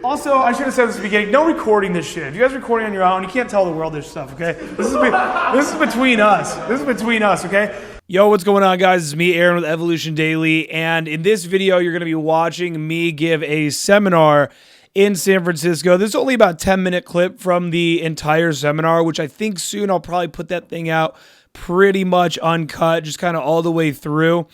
Also, I should have said this at the beginning, no recording this shit. If you guys are recording on your own, you can't tell the world this stuff, okay? This is between us. This is between us, okay? Yo, what's going on, guys? It's me, Aaron, with Evolution Daily, and in this video, you're going to be watching me give a seminar in San Francisco. This is only about a 10-minute clip from the entire seminar, which I think soon I'll probably put that thing out pretty much uncut, just kind of all the way through.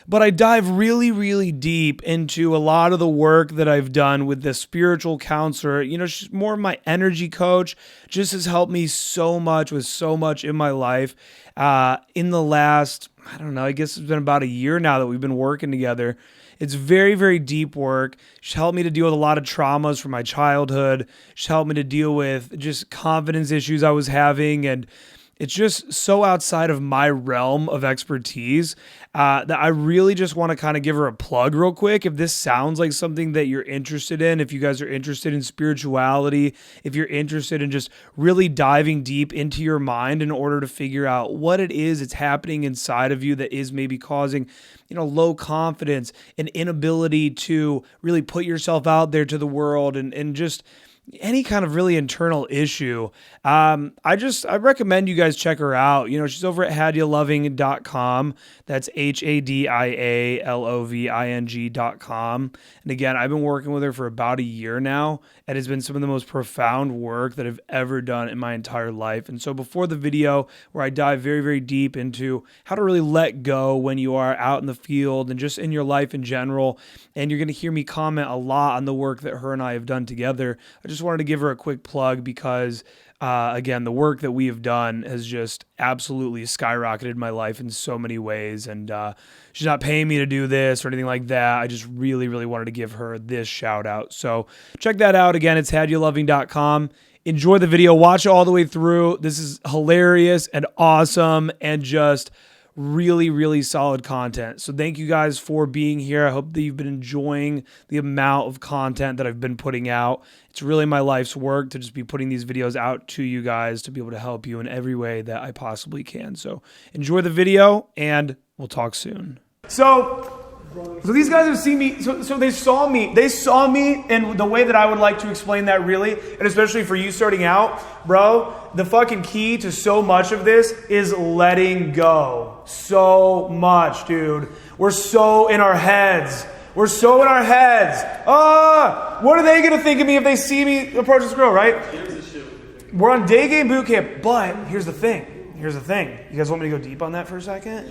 But I dive really, really deep into a lot of the work that I've done with the spiritual counselor. You know, she's more of my energy coach, just has helped me so much with so much in my life. In the last, I don't know, I guess it's been about a year now that we've been working together. It's very, very deep work. She's helped me to deal with a lot of traumas from my childhood. She's helped me to deal with just confidence issues I was having, and it's just so outside of my realm of expertise that I really just want to kind of give her a plug real quick. If this sounds like something that you're interested in, if you guys are interested in spirituality, if you're interested in just really diving deep into your mind in order to figure out what it is that's happening inside of you that is maybe causing, you know, low confidence, an inability to really put yourself out there to the world, and just any kind of really internal issue, I recommend you guys check her out. You know, she's over at hadialoving.com. That's HADIALOVING.com. And again, I've been working with her for about a year now, and it's been some of the most profound work that I've ever done in my entire life. And so before the video, where I dive very, very deep into how to really let go when you are out in the field and just in your life in general, and you're going to hear me comment a lot on the work that her and I have done together, I just wanted to give her a quick plug because, again, the work that we have done has just absolutely skyrocketed my life in so many ways. And she's not paying me to do this or anything like that. I just really, really wanted to give her this shout out. So check that out. Again, it's hadialoving.com. Enjoy the video. Watch it all the way through. This is hilarious and awesome and just really, really solid content. So thank you guys for being here. I hope that you've been enjoying the amount of content that I've been putting out. It's really my life's work to just be putting these videos out to you guys to be able to help you in every way that I possibly can. So enjoy the video, and we'll talk soon. So these guys have seen me, so they saw me in the way that I would like to explain that, really, and especially for you starting out, bro, the fucking key to so much of this is letting go. So much, dude. We're so in our heads. What are they going to think of me if they see me approach this girl, right? We're on day game boot camp, but here's the thing. You guys want me to go deep on that for a second?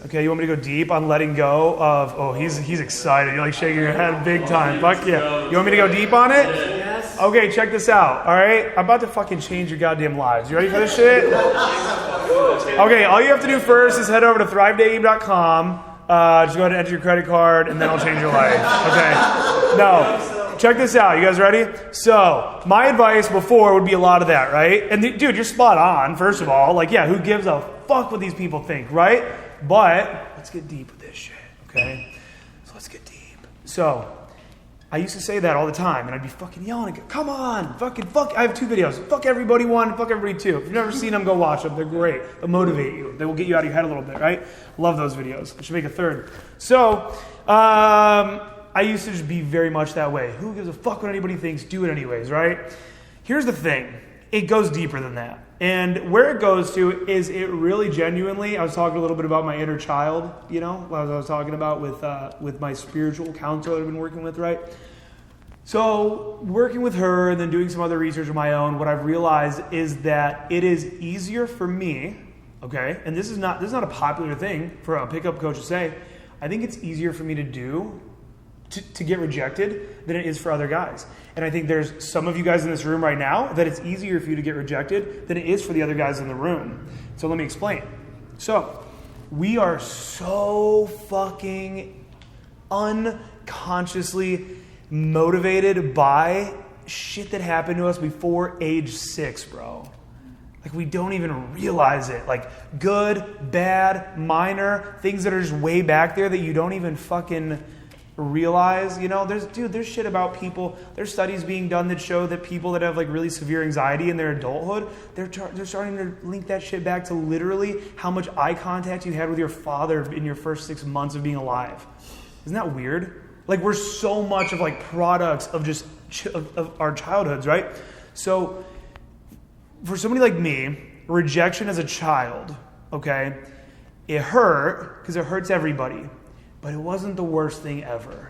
Okay, you want me to go deep on letting go of, oh, he's excited. You're like shaking your head big time. Fuck yeah. You want me to go deep on it? Yes. Okay, check this out, all right? I'm about to fucking change your goddamn lives. You ready for this shit? Okay, all you have to do first is head over to thrivedaygame.com. Just go ahead and enter your credit card, and then I'll change your life. Okay? No. Check this out. You guys ready? So, my advice before would be a lot of that, right? And dude, you're spot on, first of all. Like, yeah, who gives a fuck what these people think, right? But let's get deep with this shit, okay? So let's get deep. So, I used to say that all the time, and I'd be fucking yelling and go, come on, fuck. I have 2 videos. Fuck everybody 1, fuck everybody 2. If you've never seen them, go watch them. They're great. They'll motivate you. They will get you out of your head a little bit, right? Love those videos. I should make a 3rd. So, I used to just be very much that way. Who gives a fuck what anybody thinks? Do it anyways, right? Here's the thing. It goes deeper than that. And where it goes to is it really genuinely, I was talking a little bit about my inner child, you know, what I was talking about with my spiritual counselor I've been working with, right? So working with her and then doing some other research of my own, what I've realized is that it is easier for me, okay, and this is not a popular thing for a pickup coach to say, I think it's easier for me to do to get rejected than it is for other guys. And I think there's some of you guys in this room right now that it's easier for you to get rejected than it is for the other guys in the room. So let me explain. So we are so fucking unconsciously motivated by shit that happened to us before age 6, bro. Like, we don't even realize it. Like, good, bad, minor, things that are just way back there that you don't even fucking realize, you know, there's shit about people. There's studies being done that show that people that have like really severe anxiety in their adulthood, they're starting to link that shit back to literally how much eye contact you had with your father in your first 6 months of being alive. Isn't that weird? Like, we're so much of like products of just of our childhoods, right? So for somebody like me, rejection as a child, okay, it hurt because it hurts everybody, but it wasn't the worst thing ever,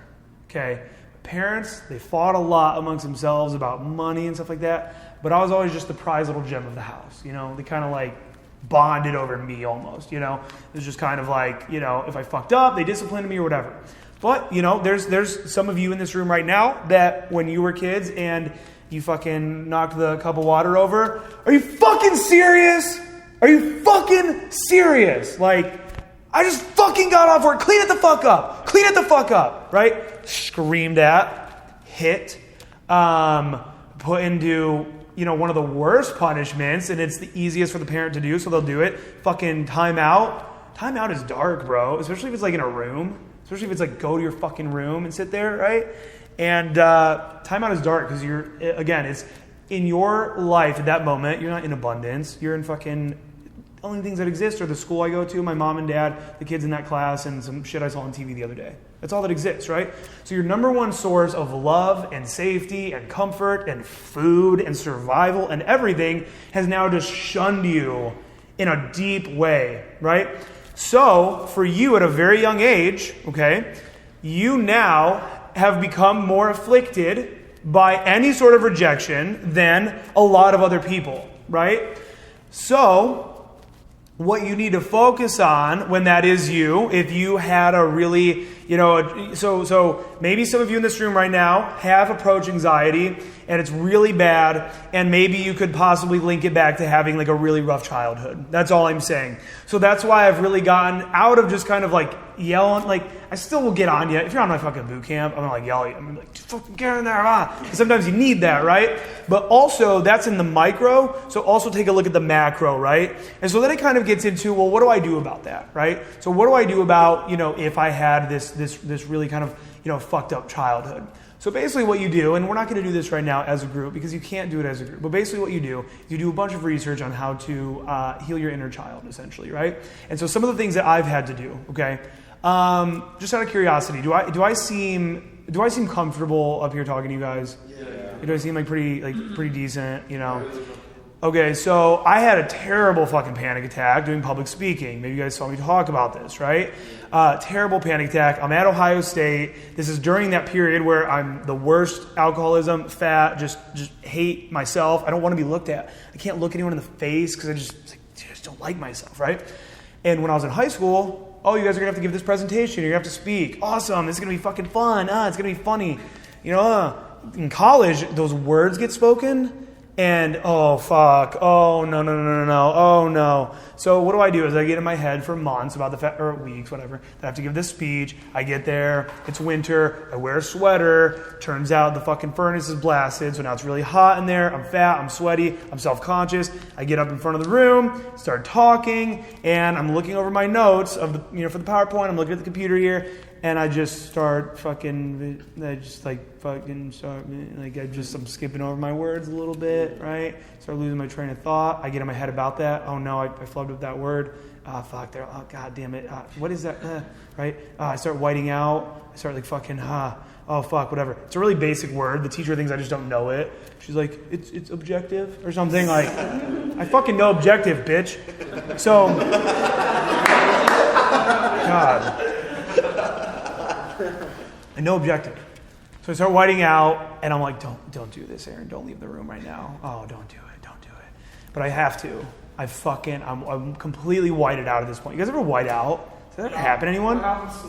okay? Parents, they fought a lot amongst themselves about money and stuff like that, but I was always just the prize little gem of the house, you know? They kind of like bonded over me almost, you know? It was just kind of like, you know, if I fucked up, they disciplined me or whatever. But, you know, there's some of you in this room right now that when you were kids and you fucking knocked the cup of water over, are you fucking serious? Are you fucking serious? Like, I just fucking got off work. Clean it the fuck up. Clean it the fuck up, right? Screamed at, hit, put into, you know, one of the worst punishments, and it's the easiest for the parent to do, so they'll do it. Fucking timeout. Timeout is dark, bro, especially if it's like in a room. Especially if it's like go to your fucking room and sit there, right? And timeout is dark because it's in your life at that moment, you're not in abundance. You're in fucking, only things that exist are the school I go to, my mom and dad, the kids in that class, and some shit I saw on TV the other day. That's all that exists, right? So your number one source of love and safety and comfort and food and survival and everything has now just shunned you in a deep way, right? So, for you at a very young age, okay, you now have become more afflicted by any sort of rejection than a lot of other people, right? So, what you need to focus on when that is you, if you had a really, you know, so maybe some of you in this room right now have approach anxiety and it's really bad, and maybe you could possibly link it back to having like a really rough childhood. That's all I'm saying. So that's why I've really gotten out of just kind of like yelling. Like, I still will get on you. If you're on my fucking boot camp, I'm gonna like yell at you. I'm like, fucking get in there, Sometimes you need that, right? But also, that's in the micro, so also take a look at the macro, right? And so then it kind of gets into, well, what do I do about that, right? So what do I do about, you know, if I had this really kind of, you know, fucked up childhood? So basically what you do, and we're not going to do this right now as a group because you can't do it as a group, but basically what you do is you do a bunch of research on how to heal your inner child, essentially, right? And so some of the things that I've had to do, okay, just out of curiosity, do I seem comfortable up here talking to you guys? Yeah. Do I seem like pretty decent, you know? Okay, so I had a terrible fucking panic attack doing public speaking. Maybe you guys saw me talk about this, right? Terrible panic attack. I'm at Ohio State. This is during that period where I'm the worst, alcoholism, fat, just hate myself. I don't want to be looked at. I can't look anyone in the face because I just don't like myself, right? And when I was in high school, oh, you guys are going to have to give this presentation. You're going to have to speak. Awesome. This is going to be fucking fun. It's going to be funny. You know, in college, those words get spoken. And, oh, fuck, oh, no, oh, no. So what do? Is I get in my head for months or weeks, whatever, that I have to give this speech. I get there, it's winter, I wear a sweater, turns out the fucking furnace is blasted, so now it's really hot in there, I'm fat, I'm sweaty, I'm self-conscious. I get up in front of the room, start talking, and I'm looking over my notes of the, you know, for the PowerPoint, I'm looking at the computer here, and I just start I'm skipping over my words a little bit, right? Start losing my train of thought. I get in my head about that. Oh no, I flubbed up that word. Fuck, oh god damn it. What is that? Right? I start whiting out. I start like fucking, oh fuck, whatever. It's a really basic word. The teacher thinks I just don't know it. She's like, it's objective or something. Like, I fucking know objective, bitch. So, God. I know objective. So I start whiting out, and I'm like, don't do this, Aaron. Don't leave the room right now. Oh, don't do it. But I have to. I'm completely whited out at this point. You guys ever white out? Does that happen to anyone? Happens to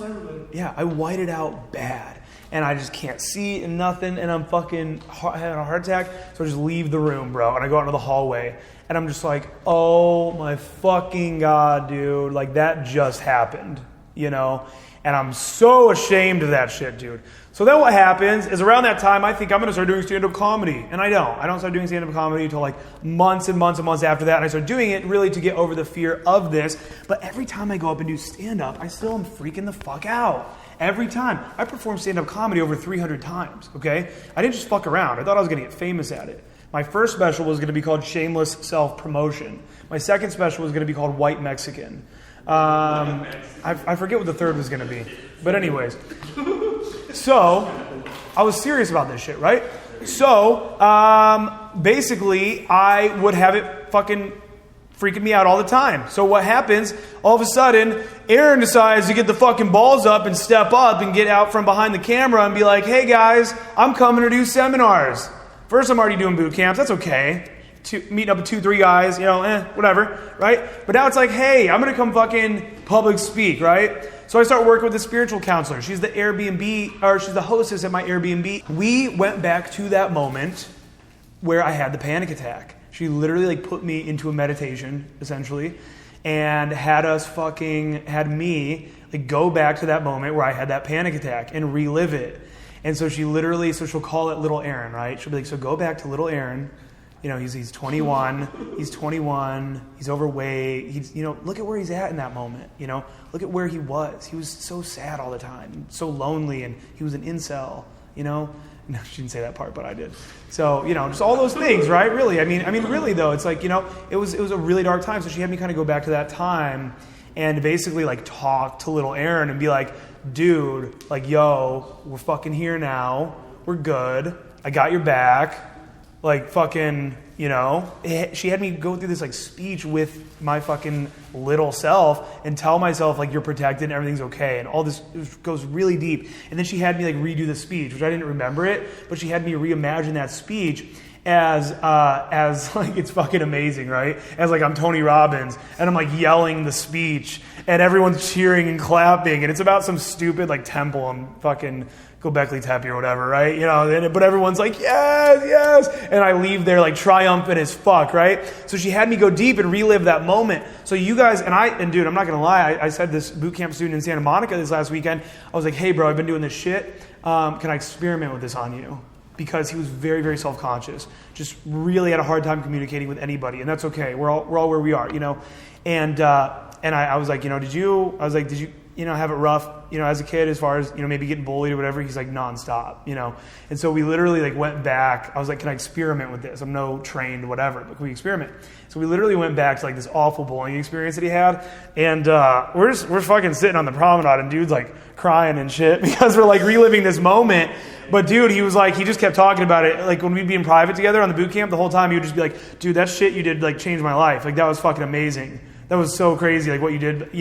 everybody. Yeah, I whited out bad. And I just can't see and nothing, and I'm fucking having a heart attack. So I just leave the room, bro, and I go out into the hallway. And I'm just like, oh my fucking God, dude. Like, that just happened, you know? And I'm so ashamed of that shit, dude. So then what happens is around that time, I think I'm going to start doing stand-up comedy. And I don't. I don't start doing stand-up comedy until like months and months and months after that. And I start doing it really to get over the fear of this. But every time I go up and do stand-up, I still am freaking the fuck out. Every time. I performed stand-up comedy over 300 times, okay? I didn't just fuck around. I thought I was going to get famous at it. My first special was going to be called Shameless Self-Promotion. My second special was going to be called White Mexican. I forget what the third was going to be. But anyways. So, I was serious about this shit, right? So, basically, I would have it fucking freaking me out all the time. So what happens, all of a sudden, Aaron decides to get the fucking balls up and step up and get out from behind the camera and be like, hey guys, I'm coming to do seminars. First, I'm already doing boot camps. That's okay. Meeting up with 2-3 guys, whatever, right? But now it's like, hey, I'm going to come fucking public speak, right? So I start working with a spiritual counselor. She's the she's the hostess at my Airbnb. We went back to that moment where I had the panic attack. She literally put me into a meditation, essentially, and had me go back to that moment where I had that panic attack and relive it. And so she'll call it little Aaron, right? She'll be like, so go back to little Aaron. He's 21. He's 21. He's overweight. Look at where he's at in that moment. Look at where he was. He was so sad all the time, so lonely, and he was an incel. No, she didn't say that part, but I did. So, just all those things, right? Really, I mean, really though, it's like, it was a really dark time. So she had me kind of go back to that time and basically talk to little Aaron and be like, dude, yo, we're fucking here now. We're good. I got your back. She had me go through this speech with my fucking little self and tell myself you're protected and everything's okay and all this goes really deep. And then she had me redo the speech, which I didn't remember it, but she had me reimagine that speech as it's fucking amazing, right? As I'm Tony Robbins and I'm yelling the speech and everyone's cheering and clapping and it's about some stupid temple and fucking Göbekli Tepe or whatever, right? But everyone's like, yes, yes. And I leave there triumphant as fuck, right? So she had me go deep and relive that moment. So you guys, and dude, I'm not going to lie. I said this boot camp student in Santa Monica this last weekend, I was like, hey bro, I've been doing this shit. Can I experiment with this on you? Because he was very, very self-conscious. Just really had a hard time communicating with anybody. And that's okay. We're all where we are, And I was like, did you have it rough, as a kid as far as, maybe getting bullied or whatever? He's like, nonstop, And so we literally went back. I was like, can I experiment with this? I'm no trained whatever, but can we experiment? So we literally went back to this awful bullying experience that he had. And we're fucking sitting on the promenade and dude's crying and shit because we're reliving this moment. But dude, he was he just kept talking about it. When we'd be in private together on the boot camp, the whole time he would just be like, dude, that shit you did changed my life. That was fucking amazing. That was so crazy, what you did.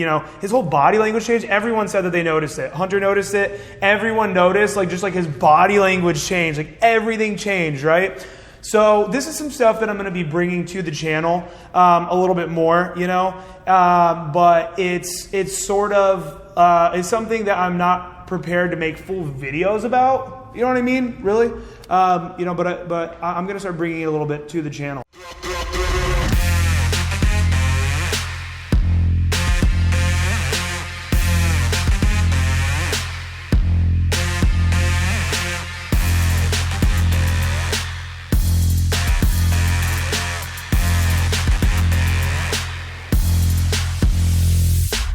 His whole body language changed. Everyone said that they noticed it. Hunter noticed it. Everyone noticed, just his body language changed. Everything changed, right? So this is some stuff that I'm going to be bringing to the channel a little bit more, but it's sort of it's something that I'm not prepared to make full videos about. You know what I mean? Really? But I'm going to start bringing it a little bit to the channel.